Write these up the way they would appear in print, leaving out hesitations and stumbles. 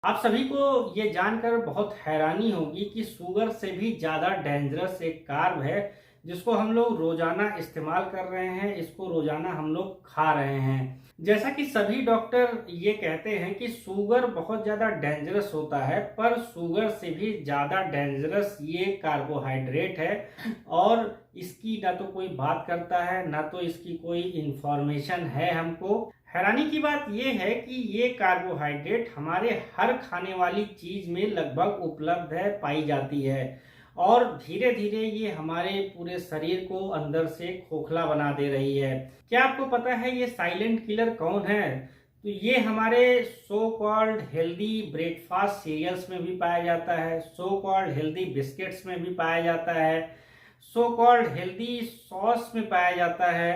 आप सभी को ये जानकर बहुत हैरानी होगी कि शुगर से भी ज़्यादा डेंजरस एक कार्ब है जिसको हम लोग रोज़ाना इस्तेमाल कर रहे हैं, इसको रोज़ाना हम लोग खा रहे हैं। जैसा कि सभी डॉक्टर ये कहते हैं कि शुगर बहुत ज़्यादा डेंजरस होता है, पर शुगर से भी ज़्यादा डेंजरस ये कार्बोहाइड्रेट है और इसकी ना तो कोई बात करता है, ना तो इसकी कोई इंफॉर्मेशन है हमको। हैरानी की बात यह है कि ये कार्बोहाइड्रेट हमारे हर खाने वाली चीज में लगभग उपलब्ध है, पाई जाती है और धीरे धीरे ये हमारे पूरे शरीर को अंदर से खोखला बना दे रही है। क्या आपको पता है ये साइलेंट किलर कौन है? तो ये हमारे so called healthy breakfast cereals में भी पाया जाता है, सो कॉल्ड हेल्दी बिस्किट्स में भी पाया जाता है, सो कॉल्ड हेल्दी सॉस में पाया जाता है,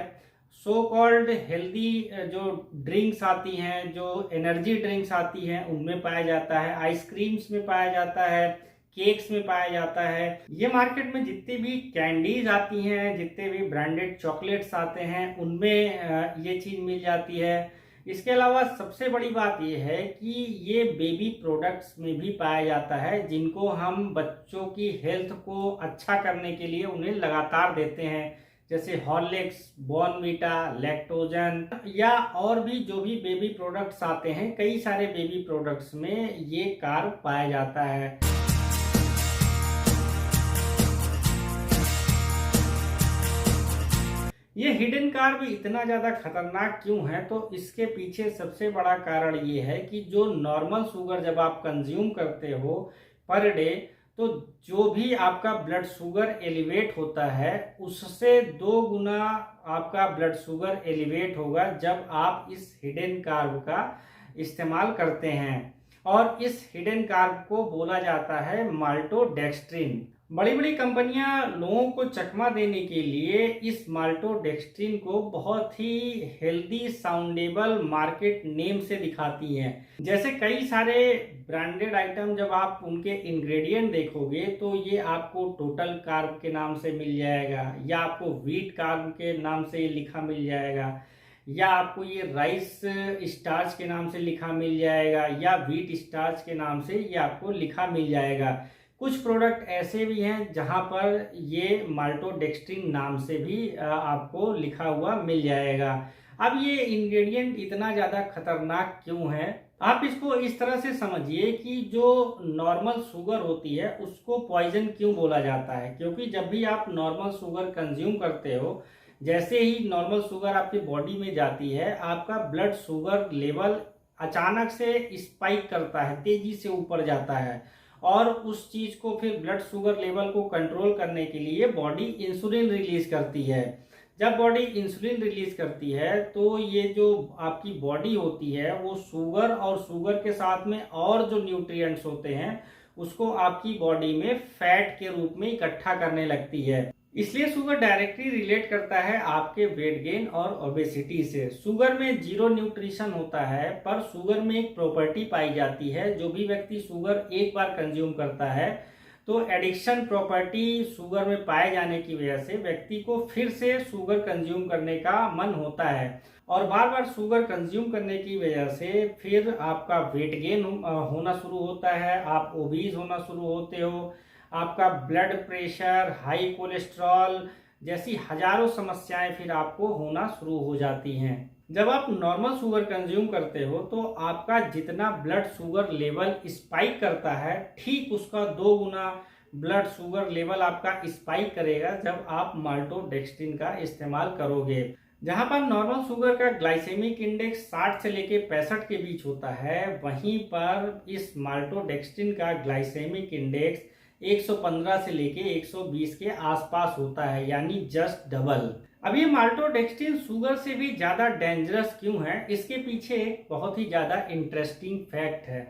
सो कॉल्ड हेल्दी जो ड्रिंक्स आती हैं, जो एनर्जी ड्रिंक्स आती हैं, उनमें पाया जाता है, आइसक्रीम्स में पाया जाता है, केक्स में पाया जाता है। ये मार्केट में जितनी भी कैंडीज आती हैं, जितने भी ब्रांडेड चॉकलेट्स आते हैं, उनमें ये चीज़ मिल जाती है। इसके अलावा सबसे बड़ी बात यह है कि ये बेबी प्रोडक्ट्स में भी पाया जाता है, जिनको हम बच्चों की हेल्थ को अच्छा करने के लिए उन्हें लगातार देते हैं, जैसे हॉर्लिक्स, बॉर्नवीटा, लैक्टोजन या और भी जो भी बेबी प्रोडक्ट्स आते हैं। कई सारे बेबी प्रोडक्ट्स में ये कार्ब पाया जाता है। ये हिडन कार्ब इतना ज़्यादा खतरनाक क्यों है? तो इसके पीछे सबसे बड़ा कारण ये है कि जो नॉर्मल शुगर जब आप कंज्यूम करते हो पर डे, तो जो भी आपका ब्लड शुगर एलिवेट होता है उससे 2 गुना आपका ब्लड शुगर एलिवेट होगा जब आप इस हिडन कार्ब का इस्तेमाल करते हैं। और इस हिडन कार्ब को बोला जाता है माल्टोडेक्स्ट्रिन। बड़ी बड़ी कंपनियां लोगों को चकमा देने के लिए इस माल्टोडेक्स्ट्रिन को बहुत ही हेल्दी साउंडेबल मार्केट नेम से दिखाती हैं। जैसे कई सारे ब्रांडेड आइटम जब आप उनके इंग्रेडिएंट देखोगे तो ये आपको टोटल कार्ब के नाम से मिल जाएगा, या आपको व्हीट कार्ब के नाम से लिखा मिल जाएगा, या आपको ये राइस स्टार्च के नाम से लिखा मिल जाएगा, या व्हीट स्टार्च के नाम से ये आपको लिखा मिल जाएगा। कुछ प्रोडक्ट ऐसे भी हैं जहां पर ये माल्टोडेक्स्ट्रिन नाम से भी आपको लिखा हुआ मिल जाएगा। अब ये इंग्रेडिएंट इतना ज़्यादा खतरनाक क्यों है? आप इसको इस तरह से समझिए कि जो नॉर्मल शुगर होती है उसको पॉइजन क्यों बोला जाता है? क्योंकि जब भी आप नॉर्मल शुगर कंज्यूम करते हो, जैसे ही नॉर्मल शुगर आपकी बॉडी में जाती है, आपका ब्लड शुगर लेवल अचानक से स्पाइक करता है, तेजी से ऊपर जाता है और उस चीज को फिर ब्लड शुगर लेवल को कंट्रोल करने के लिए बॉडी इंसुलिन रिलीज करती है। जब बॉडी इंसुलिन रिलीज करती है तो ये जो आपकी बॉडी होती है वो शुगर और शुगर के साथ में और जो न्यूट्रिएंट्स होते हैं उसको आपकी बॉडी में फैट के रूप में इकट्ठा करने लगती है। इसलिए शुगर डायरेक्टली रिलेट करता है आपके वेट गेन और ओबेसिटी से। शुगर में जीरो न्यूट्रिशन होता है, पर शुगर में एक प्रॉपर्टी पाई जाती है। जो भी व्यक्ति शुगर एक बार कंज्यूम करता है तो एडिक्शन प्रॉपर्टी शुगर में पाए जाने की वजह से व्यक्ति को फिर से शुगर कंज्यूम करने का मन होता है और बार बार शुगर कंज्यूम करने की वजह से फिर आपका वेट गेन होना शुरू होता है, आप ओबीज होना शुरू होते हो, आपका ब्लड प्रेशर, हाई कोलेस्ट्रॉल जैसी हजारों समस्याएं फिर आपको होना शुरू हो जाती हैं। जब आप नॉर्मल शुगर कंज्यूम करते हो तो आपका जितना ब्लड शुगर लेवल स्पाइक करता है, ठीक उसका 2 गुना ब्लड शुगर लेवल आपका स्पाइक करेगा जब आप माल्टोडेक्स्ट्रिन का इस्तेमाल करोगे। जहां पर नॉर्मल शुगर का ग्लाइसेमिक इंडेक्स 60 से लेके 65 के बीच होता है, वहीं पर इस माल्टोडेक्स्ट्रिन का ग्लाइसेमिक इंडेक्स 115 से लेके 120 के आसपास होता है, यानी जस्ट डबल। अब ये माल्टोडेक्स्ट्रिन शुगर से भी ज्यादा डेंजरस क्यों है? इसके पीछे एक बहुत ही ज्यादा इंटरेस्टिंग फैक्ट है।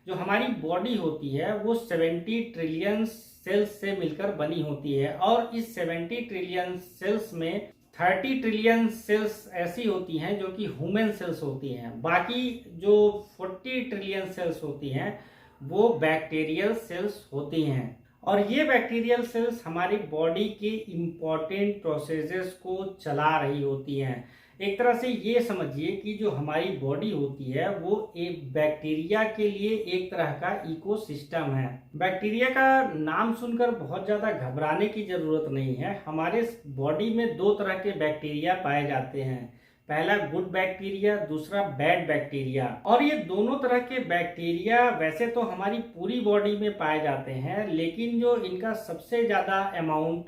जो हमारी बॉडी होती है वो 70 ट्रिलियन सेल्स से मिलकर बनी होती है और इस 70 ट्रिलियन सेल्स में 30 ट्रिलियन सेल्स ऐसी होती हैं जो कि ह्यूमन सेल्स होती हैं। बाकी जो 40 ट्रिलियन सेल्स होती हैं वो बैक्टीरियल सेल्स होती हैं और ये बैक्टीरियल सेल्स हमारी बॉडी के इम्पॉर्टेंट प्रोसेसेस को चला रही होती हैं। एक तरह से ये समझिए कि जो हमारी बॉडी होती है वो एक बैक्टीरिया के लिए एक तरह का इकोसिस्टम है। बैक्टीरिया का नाम सुनकर बहुत ज़्यादा घबराने की ज़रूरत नहीं है। हमारे बॉडी में दो तरह के बैक्टीरिया पाए जाते हैं, पहला गुड बैक्टीरिया, दूसरा बैड बैक्टीरिया। और ये दोनों तरह के बैक्टीरिया वैसे तो हमारी पूरी बॉडी में पाए जाते हैं, लेकिन जो इनका सबसे ज़्यादा अमाउंट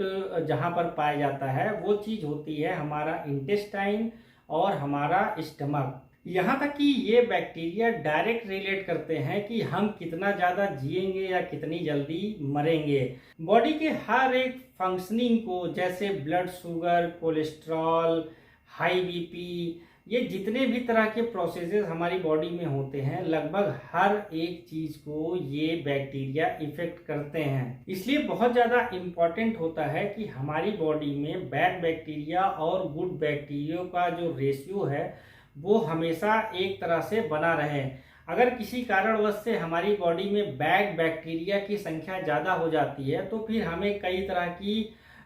जहाँ पर पाया जाता है वो चीज़ होती है हमारा इंटेस्टाइन और हमारा स्टमक। यहाँ तक कि ये बैक्टीरिया डायरेक्ट रिलेट करते हैं कि हम कितना ज़्यादा जिएंगे या कितनी जल्दी मरेंगे। बॉडी के हर एक फंक्शनिंग को, जैसे blood sugar, cholesterol, high BP, ये जितने भी तरह के प्रोसेसेस हमारी बॉडी में होते हैं, लगभग हर एक चीज को ये बैक्टीरिया इफेक्ट करते हैं। इसलिए बहुत ज्यादा इम्पोर्टेंट होता है कि हमारी बॉडी में बैड बैक्टीरिया और गुड बैक्टीरिया का जो रेशियो है वो हमेशा एक तरह से बना रहे। अगर किसी कारणवश से हमारी बॉडी में बैड बैक्टीरिया की संख्या ज़्यादा हो जाती है तो फिर हमें कई तरह की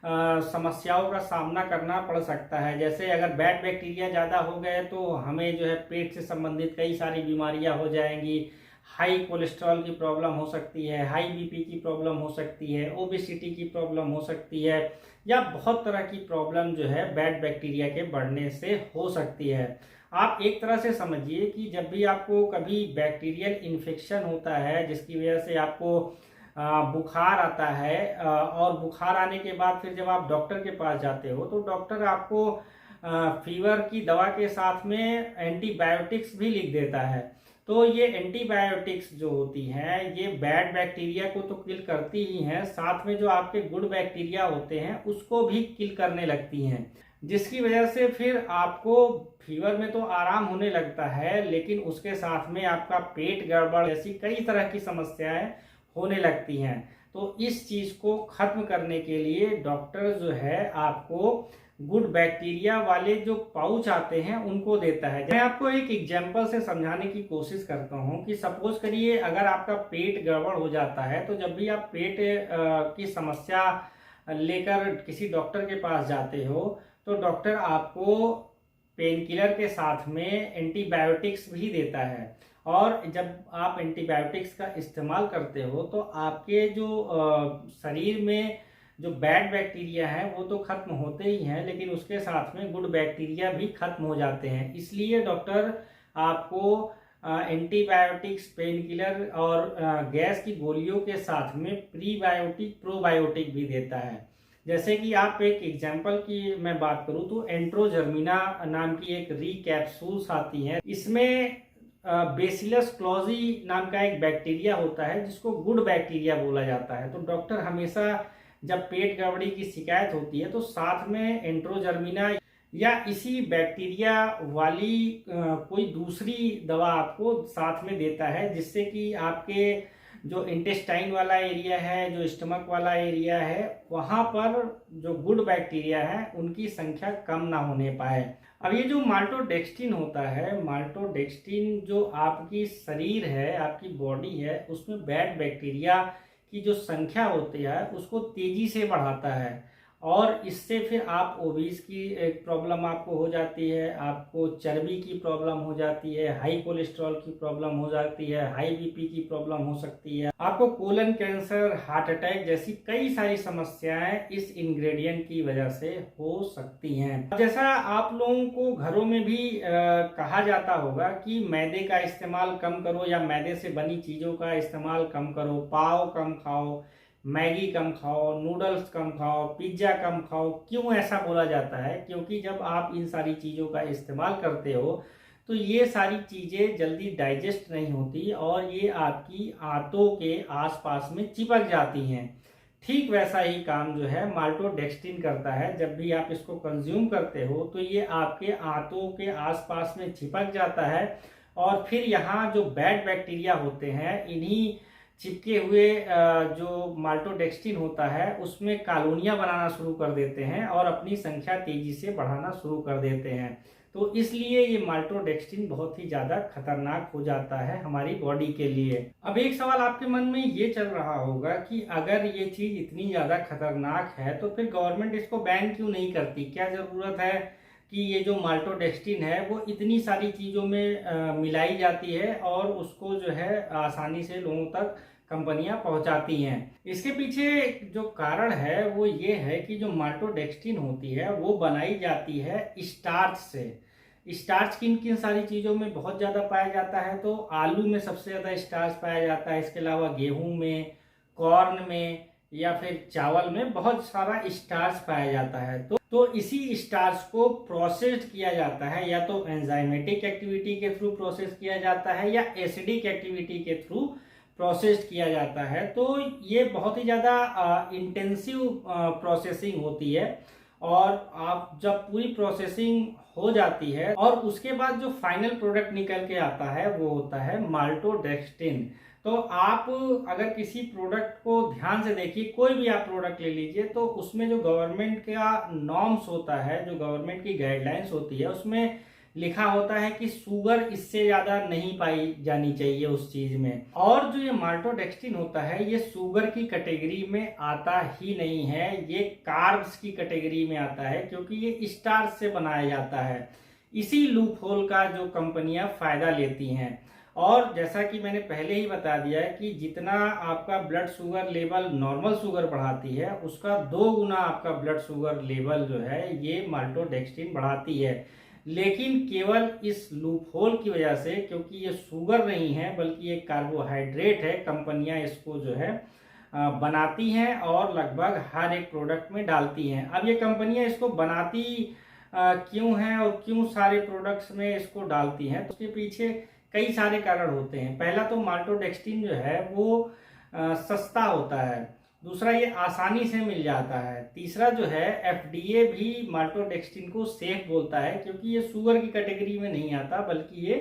समस्याओं का सामना करना पड़ सकता है। जैसे अगर बैड बैक्टीरिया ज़्यादा हो गए तो हमें जो है पेट से संबंधित कई सारी बीमारियां हो जाएंगी, हाई कोलेस्ट्रॉल की प्रॉब्लम हो सकती है, हाई बीपी की प्रॉब्लम हो सकती है, ओबेसिटी की प्रॉब्लम हो सकती है, या बहुत तरह की प्रॉब्लम जो है बैड बैक्टीरिया के बढ़ने से हो सकती है। आप एक तरह से समझिए कि जब भी आपको कभी बैक्टीरियल इन्फेक्शन होता है जिसकी वजह से आपको बुखार आता है, और बुखार आने के बाद फिर जब आप डॉक्टर के पास जाते हो तो डॉक्टर आपको फीवर की दवा के साथ में एंटीबायोटिक्स भी लिख देता है। तो ये एंटीबायोटिक्स जो होती हैं ये बैड बैक्टीरिया को तो किल करती ही हैं, साथ में जो आपके गुड बैक्टीरिया होते हैं उसको भी किल करने लगती हैं, जिसकी वजह से फिर आपको फीवर में तो आराम होने लगता है, लेकिन उसके साथ में आपका पेट गड़बड़ जैसी कई तरह की समस्याएं होने लगती हैं। तो इस चीज को खत्म करने के लिए डॉक्टर जो है आपको गुड बैक्टीरिया वाले जो पाउच आते हैं उनको देता है। मैं आपको एक एग्जांपल से समझाने की कोशिश करता हूं कि सपोज करिए अगर आपका पेट गड़बड़ हो जाता है तो जब भी आप पेट की समस्या लेकर किसी डॉक्टर के पास जाते हो तो डॉक्टर आपको पेन किलर के साथ में एंटीबायोटिक्स भी देता है। और जब आप एंटीबायोटिक्स का इस्तेमाल करते हो तो आपके जो शरीर में जो बैड बैक्टीरिया है वो तो खत्म होते ही हैं, लेकिन उसके साथ में गुड बैक्टीरिया भी खत्म हो जाते हैं। इसलिए डॉक्टर आपको एंटीबायोटिक्स, पेन किलर और गैस की गोलियों के साथ में प्रीबायोटिक, प्रोबायोटिक भी देता है। जैसे कि आप एक एग्जाम्पल की मैं बात करूं तो एंट्रोजर्मिना नाम की एक री कैप्सूल्स आती हैं। इसमें बेसिलस क्लोजी नाम का एक बैक्टीरिया होता है जिसको गुड बैक्टीरिया बोला जाता है। तो डॉक्टर हमेशा जब पेट गड़बड़ी की शिकायत होती है तो साथ में एंट्रोजर्मिना या इसी बैक्टीरिया वाली कोई दूसरी दवा आपको साथ में देता है, जिससे कि आपके जो इंटेस्टाइन वाला एरिया है, जो स्टमक वाला एरिया है, वहां पर जो गुड बैक्टीरिया है उनकी संख्या कम ना होने पाए। अब ये जो माल्टोडेक्स्ट्रिन होता है, माल्टोडेक्स्ट्रिन जो आपकी शरीर है, आपकी बॉडी है, उसमें बैड बैक्टीरिया की जो संख्या होती है उसको तेजी से बढ़ाता है, और इससे फिर आप ओबीस की एक प्रॉब्लम आपको हो जाती है, आपको चर्बी की प्रॉब्लम हो जाती है, हाई कोलेस्ट्रॉल की प्रॉब्लम हो जाती है, हाई बीपी की प्रॉब्लम हो सकती है, आपको कोलन कैंसर, हार्ट अटैक जैसी कई सारी समस्याएं इस इंग्रेडिएंट की वजह से हो सकती हैं। जैसा आप लोगों को घरों में भी कहा जाता होगा कि मैदे का इस्तेमाल कम करो या मैदे से बनी चीज़ों का इस्तेमाल कम करो, पाव कम खाओ, मैगी कम खाओ, नूडल्स कम खाओ, पिज्ज़ा कम खाओ। क्यों ऐसा बोला जाता है? क्योंकि जब आप इन सारी चीज़ों का इस्तेमाल करते हो तो ये सारी चीज़ें जल्दी डाइजेस्ट नहीं होती और ये आपकी आंतों के आसपास में चिपक जाती हैं। ठीक वैसा ही काम जो है माल्टोडेक्स्ट्रिन करता है। जब भी आप इसको कंज्यूम करते हो तो ये आपके आंतों के आसपास में चिपक जाता है, और फिर यहाँ जो बैड बैक्टीरिया होते हैं, इन्हीं चिपके हुए जो माल्टोडेक्स्ट्रिन होता है उसमें कॉलोनियां बनाना शुरू कर देते हैं और अपनी संख्या तेजी से बढ़ाना शुरू कर देते हैं। तो इसलिए ये माल्टोडेक्स्ट्रिन बहुत ही ज़्यादा खतरनाक हो जाता है हमारी बॉडी के लिए। अब एक सवाल आपके मन में ये चल रहा होगा कि अगर ये चीज़ इतनी ज़्यादा खतरनाक है तो फिर गवर्नमेंट इसको बैन क्यों नहीं करती? क्या ज़रूरत है कि ये जो माल्टोडेक्स्ट्रिन है वो इतनी सारी चीज़ों में मिलाई जाती है और उसको जो है आसानी से लोगों तक कंपनियां पहुंचाती हैं। इसके पीछे जो कारण है वो ये है कि जो माल्टोडेक्स्ट्रिन होती है वो बनाई जाती है स्टार्च से। स्टार्च किन किन सारी चीज़ों में बहुत ज़्यादा पाया जाता है, तो आलू में सबसे ज़्यादा स्टार्च पाया जाता है, इसके अलावा गेहूं में, कॉर्न में या फिर चावल में बहुत सारा स्टार्च पाया जाता है। तो इसी स्टार्च को प्रोसेस्ड किया जाता है, या तो एंजाइमेटिक एक्टिविटी के थ्रू प्रोसेस किया जाता है या एसिडिक एक्टिविटी के थ्रू प्रोसेस्ड किया जाता है। तो ये बहुत ही ज़्यादा इंटेंसिव प्रोसेसिंग होती है, और आप जब पूरी प्रोसेसिंग हो जाती है और उसके बाद जो फाइनल प्रोडक्ट निकल के आता है वो होता है माल्टोडेक्स्ट्रिन। तो आप अगर किसी प्रोडक्ट को ध्यान से देखिए, कोई भी आप प्रोडक्ट ले लीजिए, तो उसमें जो गवर्नमेंट का नॉर्म्स होता है, जो गवर्नमेंट की गाइडलाइंस होती है, उसमें लिखा होता है कि शुगर इससे ज़्यादा नहीं पाई जानी चाहिए उस चीज़ में। और जो ये माल्टोडेक्स्ट्रिन होता है ये शुगर की कैटेगरी में आता ही नहीं है, ये कार्ब्स की कैटेगरी में आता है, क्योंकि ये स्टार्च से बनाया जाता है। इसी लूप होल का जो कंपनियां फायदा लेती हैं। और जैसा कि मैंने पहले ही बता दिया है कि जितना आपका blood sugar level normal sugar बढ़ाती है, उसका 2 गुना आपका ब्लड शुगर लेवल जो है ये माल्टोडेक्स्ट्रिन बढ़ाती है। लेकिन केवल इस लूप होल की वजह से, क्योंकि ये शुगर नहीं है बल्कि ये कार्बोहाइड्रेट है, कंपनियां इसको जो है बनाती हैं और लगभग हर एक प्रोडक्ट में डालती हैं। अब ये कंपनियां इसको बनाती क्यों हैं और क्यों सारे प्रोडक्ट्स में इसको डालती हैं, तो उसके पीछे कई सारे कारण होते हैं। पहला तो माल्टोडेक्स्ट्रिन जो है वो सस्ता होता है, दूसरा ये आसानी से मिल जाता है, तीसरा जो है FDA भी माल्टोडेक्स्ट्रिन को सेफ बोलता है, क्योंकि ये शुगर की कैटेगरी में नहीं आता बल्कि ये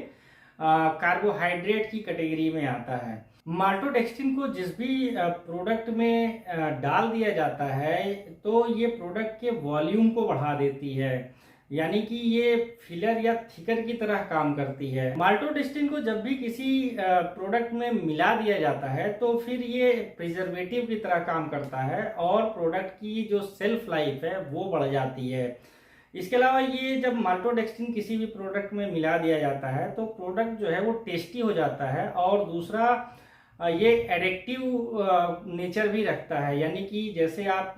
कार्बोहाइड्रेट की कैटेगरी में आता है। माल्टोडेक्स्ट्रिन को जिस भी प्रोडक्ट में डाल दिया जाता है तो ये प्रोडक्ट के वॉल्यूम को बढ़ा देती है, यानी कि ये फिलर या थिकर की तरह काम करती है। माल्टोडेक्स्ट्रिन को जब भी किसी प्रोडक्ट में मिला दिया जाता है तो फिर ये प्रिजर्वेटिव की तरह काम करता है और प्रोडक्ट की जो सेल्फ लाइफ है वो बढ़ जाती है। इसके अलावा ये जब माल्टोडेक्स्ट्रिन किसी भी प्रोडक्ट में मिला दिया जाता है तो प्रोडक्ट जो है वो टेस्टी हो जाता है, और दूसरा ये एडिक्टिव नेचर भी रखता है, यानी कि जैसे आप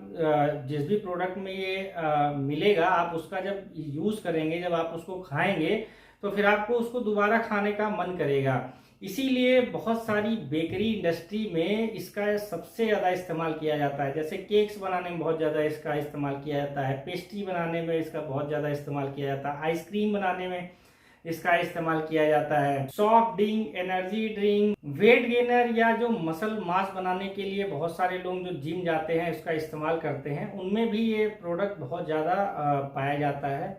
जिस भी प्रोडक्ट में ये मिलेगा, आप उसका जब यूज़ करेंगे, जब आप उसको खाएंगे तो फिर आपको उसको दोबारा खाने का मन करेगा। इसीलिए बहुत सारी बेकरी इंडस्ट्री में इसका सबसे ज़्यादा इस्तेमाल किया जाता है। जैसे केक्स बनाने में बहुत ज़्यादा इसका इस्तेमाल किया जाता है, पेस्ट्री बनाने में इसका बहुत ज़्यादा इस्तेमाल किया जाता है, आइसक्रीम बनाने में इसका इस्तेमाल किया जाता है, soft drink, energy drink, weight gainer या जो मसल मास बनाने के लिए बहुत सारे लोग जो जिम जाते हैं इसका इस्तेमाल करते हैं, उनमें भी ये प्रोडक्ट बहुत ज़्यादा पाया जाता है।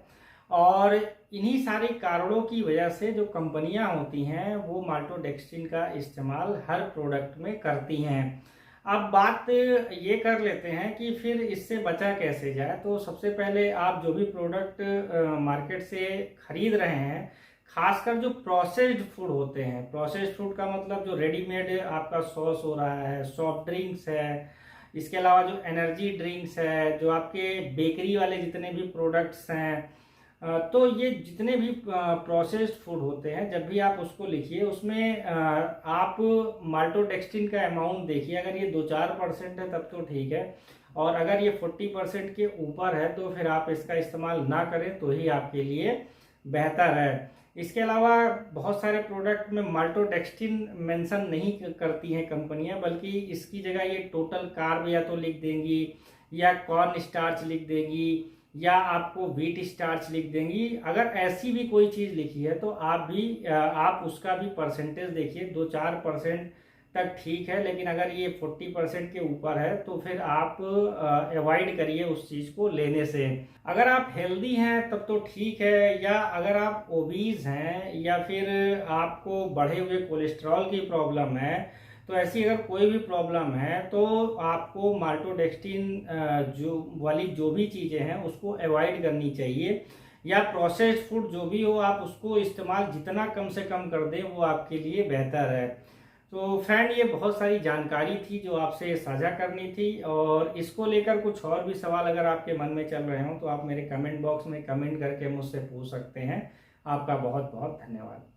और इन्हीं सारे कारणों की वजह से जो कंपनियां होती हैं वो माल्टोडेक्स्ट्रिन का इस्तेमाल हर प्रोडक्ट में करती हैं। अब बात ये कर लेते हैं कि फिर इससे बचा कैसे जाए। तो सबसे पहले आप जो भी प्रोडक्ट मार्केट से खरीद रहे हैं, खासकर जो प्रोसेस्ड फूड होते हैं, प्रोसेस्ड फूड का मतलब जो रेडीमेड आपका सॉस हो रहा है, सॉफ्ट ड्रिंक्स है, इसके अलावा जो एनर्जी ड्रिंक्स है, जो आपके बेकरी वाले जितने भी प्रोडक्ट्स हैं, तो ये जितने भी प्रोसेस्ड फूड होते हैं, जब भी आप उसको लिखिए उसमें आप माल्टोडेक्स्ट्रिन का अमाउंट देखिए। अगर ये 2-4% है तब तो ठीक है, और अगर ये 40% के ऊपर है तो फिर आप इसका इस्तेमाल ना करें तो ही आपके लिए बेहतर है। इसके अलावा बहुत सारे प्रोडक्ट में माल्टोडेक्स्ट्रिन मेंशन नहीं करती हैं कंपनियां, बल्कि इसकी जगह ये टोटल कार्ब या तो लिख देंगी, या कॉर्न स्टार्च लिख देंगी, या आपको व्हीट स्टार्च लिख देंगी। अगर ऐसी भी कोई चीज़ लिखी है तो आप उसका भी परसेंटेज देखिए। 2-4% तक ठीक है, लेकिन अगर ये 40% के ऊपर है तो फिर आप अवॉइड करिए उस चीज़ को लेने से। अगर आप हेल्दी हैं तब तो ठीक है, या अगर आप ओबीज हैं या फिर आपको बढ़े हुए कोलेस्ट्रॉल की प्रॉब्लम है, तो ऐसी अगर कोई भी प्रॉब्लम है तो आपको माल्टोडेक्स्ट्रिन जो भी चीज़ें हैं उसको अवॉइड करनी चाहिए, या प्रोसेस्ड फूड जो भी हो आप उसको इस्तेमाल जितना कम से कम कर दें वो आपके लिए बेहतर है। तो फ्रेंड, ये बहुत सारी जानकारी थी जो आपसे साझा करनी थी, और इसको लेकर कुछ और भी सवाल अगर आपके मन में चल रहे हो तो आप मेरे कमेंट बॉक्स में कमेंट करके मुझसे पूछ सकते हैं। आपका बहुत बहुत धन्यवाद।